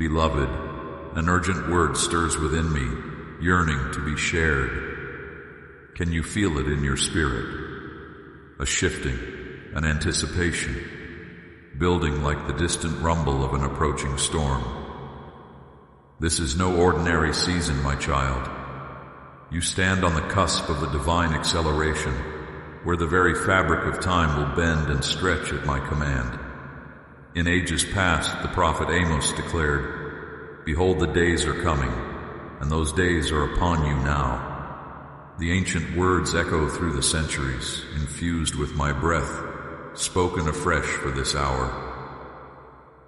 Beloved, an urgent word stirs within me, yearning to be shared. Can you feel it in your spirit? A shifting, an anticipation, building like the distant rumble of an approaching storm. This is no ordinary season, my child. You stand on the cusp of a divine acceleration, where the very fabric of time will bend and stretch at my command. In ages past, the prophet Amos declared, "Behold, the days are coming, and those days are upon you now." The ancient words echo through the centuries, infused with my breath, spoken afresh for this hour.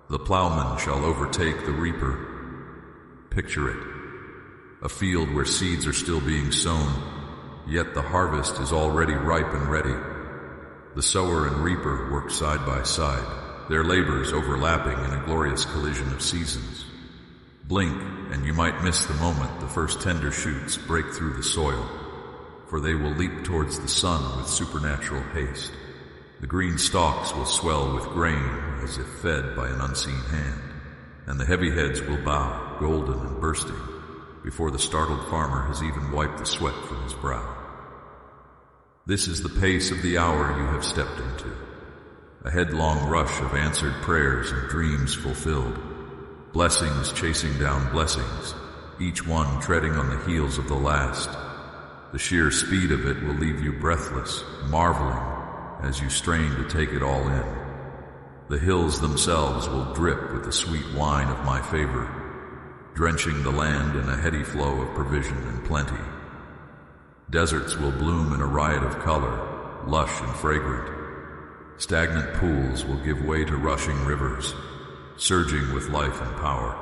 The plowman shall overtake the reaper. Picture it, a field where seeds are still being sown, yet the harvest is already ripe and ready. The sower and reaper work side by side, their labors overlapping in a glorious collision of seasons. Blink, and you might miss the moment the first tender shoots break through the soil, for they will leap towards the sun with supernatural haste. The green stalks will swell with grain as if fed by an unseen hand, and the heavy heads will bow, golden and bursting, before the startled farmer has even wiped the sweat from his brow. This is the pace of the hour you have stepped into, a headlong rush of answered prayers and dreams fulfilled, blessings chasing down blessings, each one treading on the heels of the last. The sheer speed of it will leave you breathless, marveling as you strain to take it all in. The hills themselves will drip with the sweet wine of my favor, drenching the land in a heady flow of provision and plenty. Deserts will bloom in a riot of color, lush and fragrant. Stagnant pools will give way to rushing rivers, surging with life and power.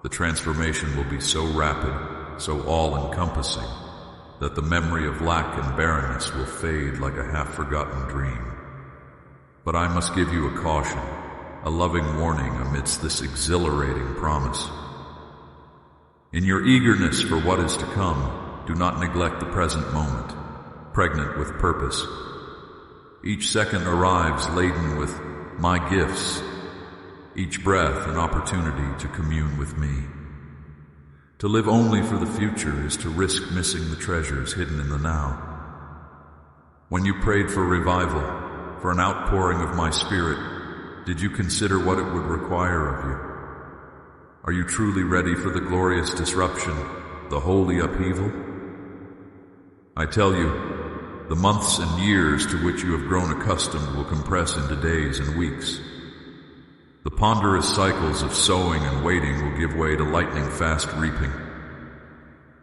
The transformation will be so rapid, so all-encompassing, that the memory of lack and barrenness will fade like a half-forgotten dream. But I must give you a caution, a loving warning amidst this exhilarating promise. In your eagerness for what is to come, do not neglect the present moment, pregnant with purpose. Each second arrives laden with my gifts, each breath an opportunity to commune with me. To live only for the future is to risk missing the treasures hidden in the now. When you prayed for revival, for an outpouring of my spirit, did you consider what it would require of you? Are you truly ready for the glorious disruption, the holy upheaval? I tell you, the months and years to which you have grown accustomed will compress into days and weeks. The ponderous cycles of sowing and waiting will give way to lightning-fast reaping.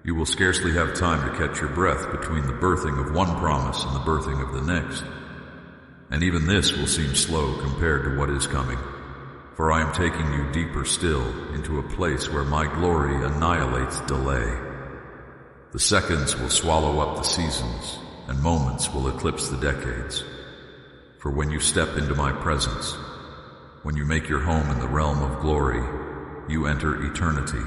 You will scarcely have time to catch your breath between the birthing of one promise and the birthing of the next. And even this will seem slow compared to what is coming, for I am taking you deeper still into a place where my glory annihilates delay. The seconds will swallow up the seasons, and moments will eclipse the decades. For when you step into my presence, when you make your home in the realm of glory, you enter eternity,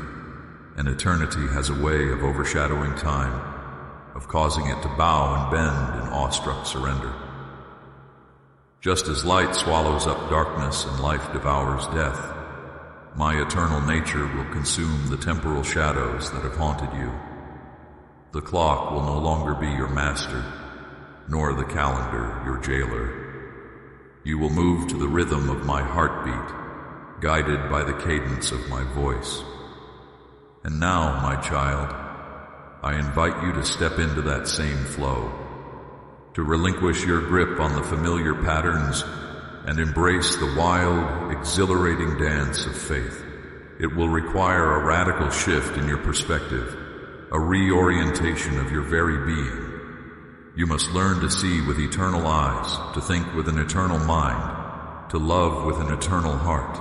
and eternity has a way of overshadowing time, of causing it to bow and bend in awestruck surrender. Just as light swallows up darkness and life devours death, my eternal nature will consume the temporal shadows that have haunted you. The clock will no longer be your master, nor the calendar your jailer. You will move to the rhythm of my heartbeat, guided by the cadence of my voice. And now, my child, I invite you to step into that same flow, to relinquish your grip on the familiar patterns and embrace the wild, exhilarating dance of faith. It will require a radical shift in your perspective, a reorientation of your very being. You must learn to see with eternal eyes, to think with an eternal mind, to love with an eternal heart.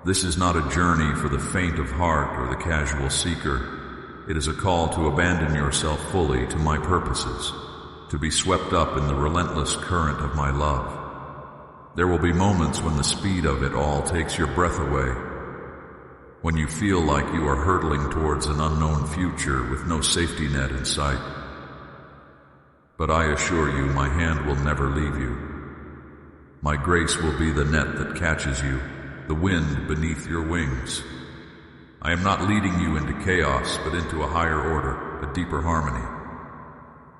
This is not a journey for the faint of heart or the casual seeker. It is a call to abandon yourself fully to my purposes, to be swept up in the relentless current of my love. There will be moments when the speed of it all takes your breath away, when you feel like you are hurtling towards an unknown future with no safety net in sight. But I assure you, my hand will never leave you. My grace will be the net that catches you, the wind beneath your wings. I am not leading you into chaos, but into a higher order, a deeper harmony.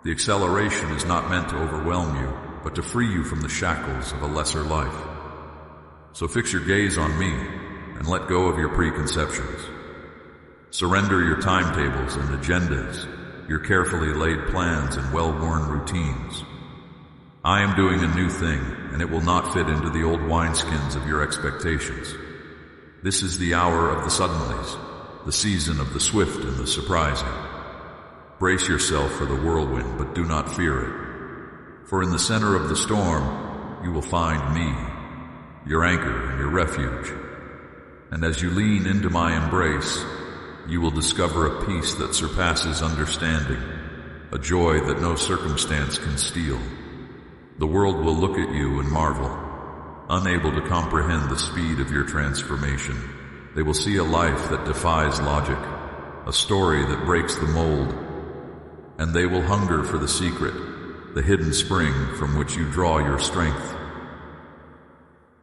The acceleration is not meant to overwhelm you, but to free you from the shackles of a lesser life. So fix your gaze on me and let go of your preconceptions. Surrender your timetables and agendas, your carefully laid plans and well-worn routines. I am doing a new thing, and it will not fit into the old wineskins of your expectations. This is the hour of the suddenlies, the season of the swift and the surprising. Brace yourself for the whirlwind, but do not fear it. For in the center of the storm, you will find me, your anchor and your refuge. And as you lean into my embrace, you will discover a peace that surpasses understanding, a joy that no circumstance can steal. The world will look at you and marvel, unable to comprehend the speed of your transformation. They will see a life that defies logic, a story that breaks the mold, and they will hunger for the secret, the hidden spring from which you draw your strength.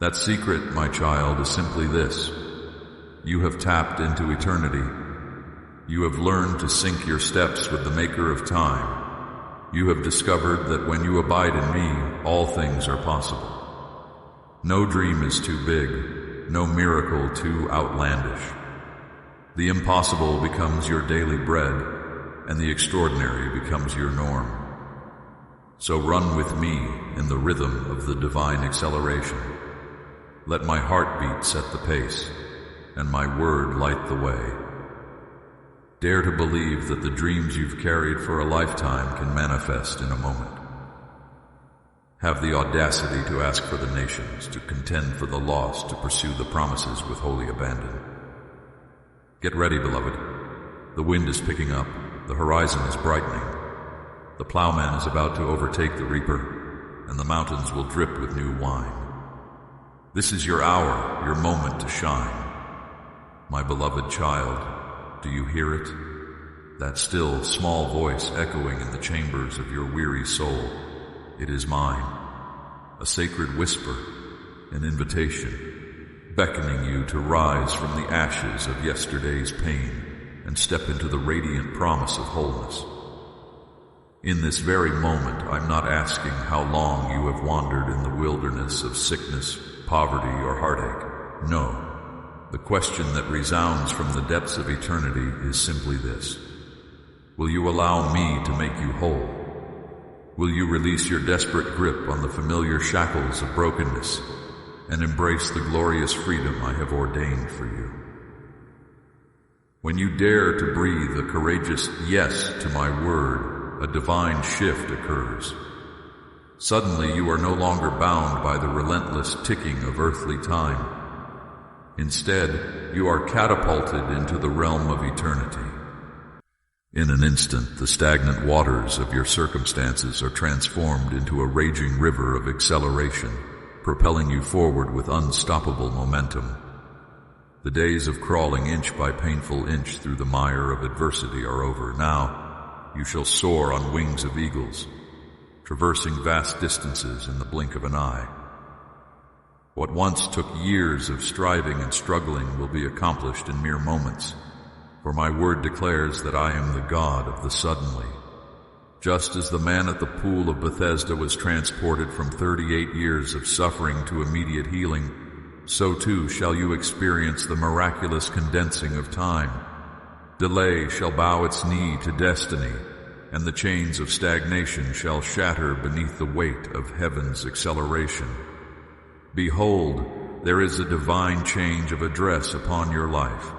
That secret, my child, is simply this. You have tapped into eternity. You have learned to sync your steps with the maker of time. You have discovered that when you abide in me, all things are possible. No dream is too big, no miracle too outlandish. The impossible becomes your daily bread, and the extraordinary becomes your norm. So run with me in the rhythm of the divine acceleration. Let my heartbeat set the pace, and my word light the way. Dare to believe that the dreams you've carried for a lifetime can manifest in a moment. Have the audacity to ask for the nations, to contend for the lost, to pursue the promises with holy abandon. Get ready, beloved. The wind is picking up. The horizon is brightening. The plowman is about to overtake the reaper, and the mountains will drip with new wine. This is your hour, your moment to shine. My beloved child, do you hear it? That still, small voice echoing in the chambers of your weary soul. It is mine, a sacred whisper, an invitation, beckoning you to rise from the ashes of yesterday's pain and step into the radiant promise of wholeness. In this very moment, I'm not asking how long you have wandered in the wilderness of sickness, poverty, or heartache. No. The question that resounds from the depths of eternity is simply this. Will you allow me to make you whole? Will you release your desperate grip on the familiar shackles of brokenness and embrace the glorious freedom I have ordained for you? When you dare to breathe a courageous yes to my word, a divine shift occurs. Suddenly you are no longer bound by the relentless ticking of earthly time. Instead, you are catapulted into the realm of eternity. In an instant, the stagnant waters of your circumstances are transformed into a raging river of acceleration, propelling you forward with unstoppable momentum. The days of crawling inch by painful inch through the mire of adversity are over. Now, you shall soar on wings of eagles, traversing vast distances in the blink of an eye. What once took years of striving and struggling will be accomplished in mere moments, for my word declares that I am the God of the suddenly. Just as the man at the pool of Bethesda was transported from 38 years of suffering to immediate healing, so too shall you experience the miraculous condensing of time. Delay shall bow its knee to destiny, and the chains of stagnation shall shatter beneath the weight of heaven's acceleration. Behold, there is a divine change of address upon your life.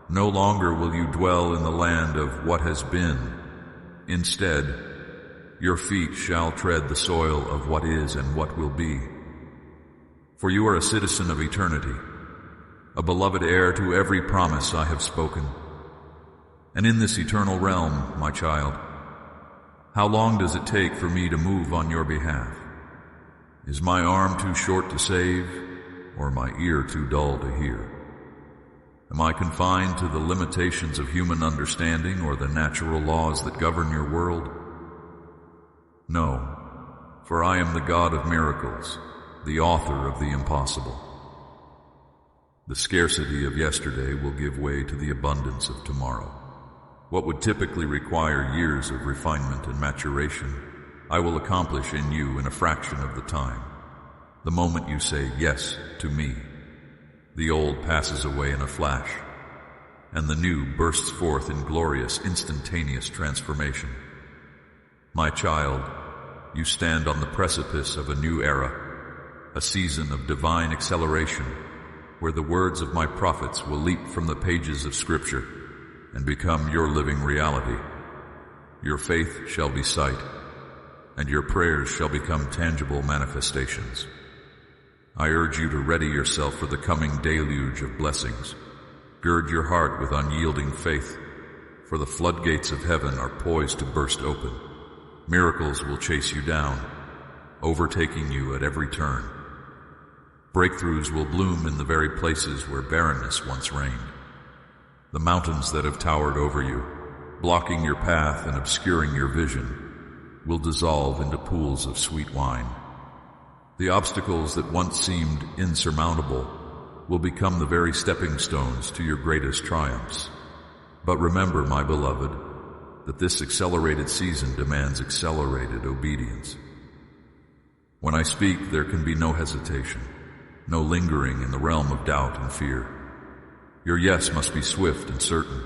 No longer will you dwell in the land of what has been. Instead, your feet shall tread the soil of what is and what will be. For you are a citizen of eternity, a beloved heir to every promise I have spoken. And in this eternal realm, my child, how long does it take for me to move on your behalf? Is my arm too short to save, or my ear too dull to hear? Am I confined to the limitations of human understanding or the natural laws that govern your world? No, for I am the God of miracles, the author of the impossible. The scarcity of yesterday will give way to the abundance of tomorrow. What would typically require years of refinement and maturation, I will accomplish in you in a fraction of the time. The moment you say yes to me, the old passes away in a flash, and the new bursts forth in glorious, instantaneous transformation. My child, you stand on the precipice of a new era, a season of divine acceleration, where the words of my prophets will leap from the pages of Scripture and become your living reality. Your faith shall be sight, and your prayers shall become tangible manifestations. I urge you to ready yourself for the coming deluge of blessings. Gird your heart with unyielding faith, for the floodgates of heaven are poised to burst open. Miracles will chase you down, overtaking you at every turn. Breakthroughs will bloom in the very places where barrenness once reigned. The mountains that have towered over you, blocking your path and obscuring your vision, will dissolve into pools of sweet wine. The obstacles that once seemed insurmountable will become the very stepping stones to your greatest triumphs. But remember, my beloved, that this accelerated season demands accelerated obedience. When I speak, there can be no hesitation, no lingering in the realm of doubt and fear. Your yes must be swift and certain,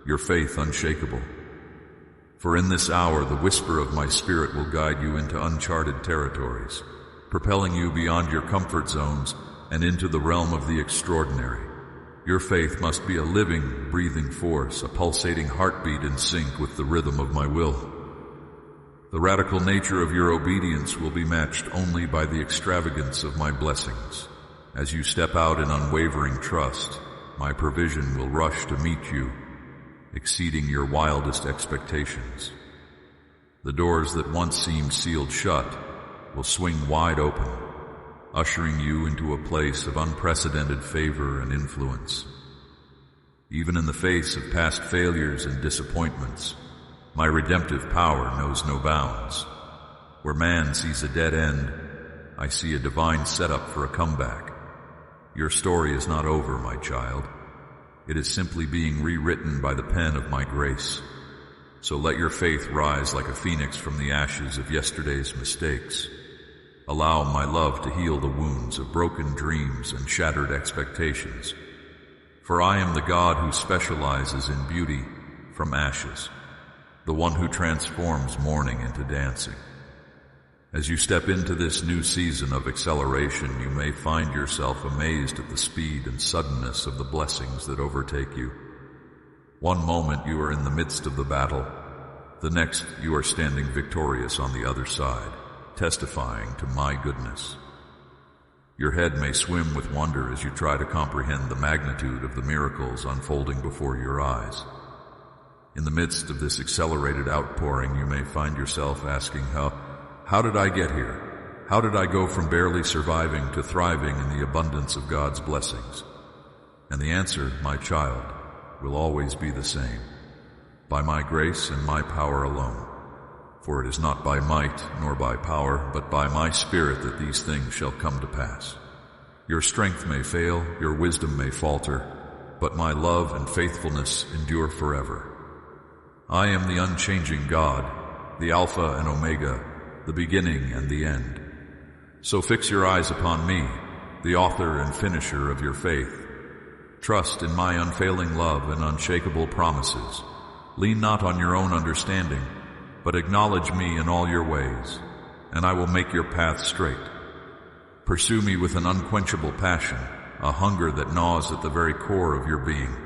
your faith unshakable. For in this hour, the whisper of my Spirit will guide you into uncharted territories, propelling you beyond your comfort zones and into the realm of the extraordinary. Your faith must be a living, breathing force, a pulsating heartbeat in sync with the rhythm of my will. The radical nature of your obedience will be matched only by the extravagance of my blessings. As you step out in unwavering trust, my provision will rush to meet you, exceeding your wildest expectations. The doors that once seemed sealed shut will swing wide open, ushering you into a place of unprecedented favor and influence. Even in the face of past failures and disappointments, my redemptive power knows no bounds. Where man sees a dead end, I see a divine setup for a comeback. Your story is not over, my child. It is simply being rewritten by the pen of my grace. So let your faith rise like a phoenix from the ashes of yesterday's mistakes. Allow my love to heal the wounds of broken dreams and shattered expectations. For I am the God who specializes in beauty from ashes, the one who transforms mourning into dancing. As you step into this new season of acceleration, you may find yourself amazed at the speed and suddenness of the blessings that overtake you. One moment you are in the midst of the battle, the next you are standing victorious on the other side, testifying to my goodness. Your head may swim with wonder as you try to comprehend the magnitude of the miracles unfolding before your eyes. In the midst of this accelerated outpouring, you may find yourself asking, how did I get here? How did I go from barely surviving to thriving in the abundance of God's blessings? And the answer, my child, will always be the same. By my grace and my power alone. For it is not by might nor by power, but by my Spirit that these things shall come to pass. Your strength may fail, your wisdom may falter, but my love and faithfulness endure forever. I am the unchanging God, the Alpha and Omega, the beginning and the end. So fix your eyes upon me, the author and finisher of your faith. Trust in my unfailing love and unshakable promises. Lean not on your own understanding, but acknowledge me in all your ways, and I will make your path straight. Pursue me with an unquenchable passion, a hunger that gnaws at the very core of your being.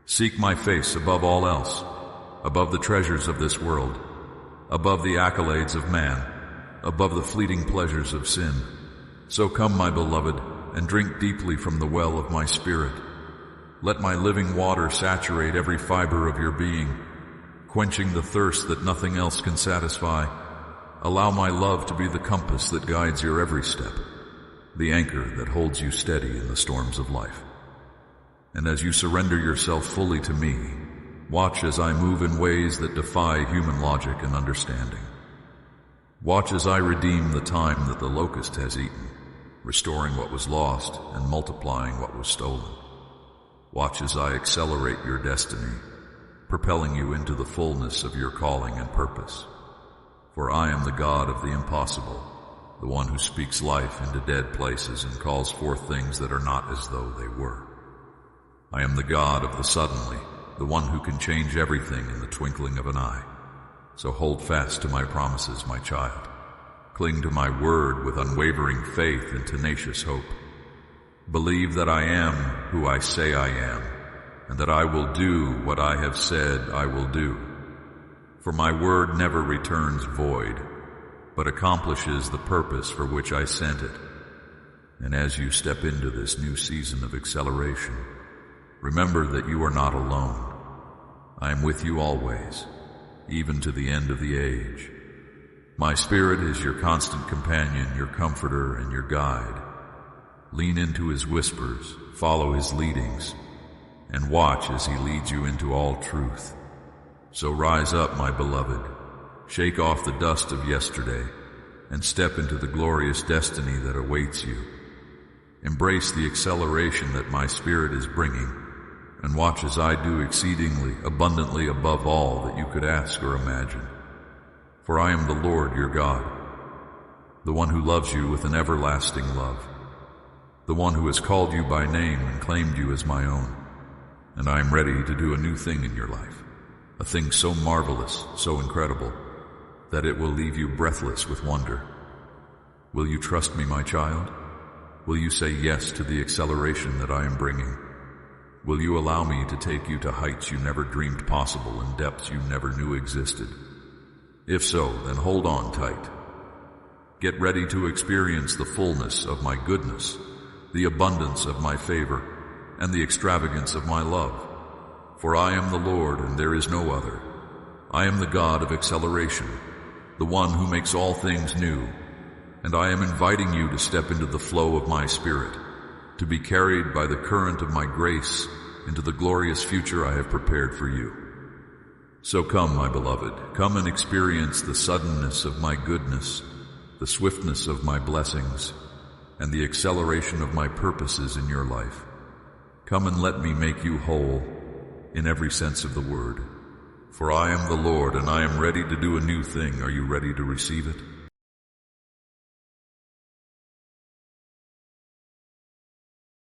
Seek my face above all else, above the treasures of this world, above the accolades of man, above the fleeting pleasures of sin. So come, my beloved, and drink deeply from the well of my Spirit. Let my living water saturate every fiber of your being, quenching the thirst that nothing else can satisfy. Allow my love to be the compass that guides your every step, the anchor that holds you steady in the storms of life. And as you surrender yourself fully to me, watch as I move in ways that defy human logic and understanding. Watch as I redeem the time that the locust has eaten, restoring what was lost and multiplying what was stolen. Watch as I accelerate your destiny, propelling you into the fullness of your calling and purpose. For I am the God of the impossible, the one who speaks life into dead places and calls forth things that are not as though they were. I am the God of the suddenly, the one who can change everything in the twinkling of an eye. So hold fast to my promises, my child. Cling to my word with unwavering faith and tenacious hope. Believe that I am who I say I am, and that I will do what I have said I will do. For my word never returns void, but accomplishes the purpose for which I sent it. And as you step into this new season of acceleration, remember that you are not alone. I am with you always, even to the end of the age. My Spirit is your constant companion, your comforter, and your guide. Lean into his whispers, follow his leadings, and watch as he leads you into all truth. So rise up, my beloved, shake off the dust of yesterday, and step into the glorious destiny that awaits you. Embrace the acceleration that my Spirit is bringing, and watch as I do exceedingly, abundantly above all that you could ask or imagine. For I am the Lord your God, the one who loves you with an everlasting love, the one who has called you by name and claimed you as my own. And I am ready to do a new thing in your life, a thing so marvelous, so incredible, that it will leave you breathless with wonder. Will you trust me, my child? Will you say yes to the acceleration that I am bringing? Will you allow me to take you to heights you never dreamed possible and depths you never knew existed? If so, then hold on tight. Get ready to experience the fullness of my goodness, the abundance of my favor, and the extravagance of my love. For I am the Lord, and there is no other. I am the God of acceleration, the one who makes all things new, and I am inviting you to step into the flow of my Spirit, to be carried by the current of my grace into the glorious future I have prepared for you. So come, my beloved, come and experience the suddenness of my goodness, the swiftness of my blessings, and the acceleration of my purposes in your life. Come and let me make you whole in every sense of the word. For I am the Lord, and I am ready to do a new thing. Are you ready to receive it?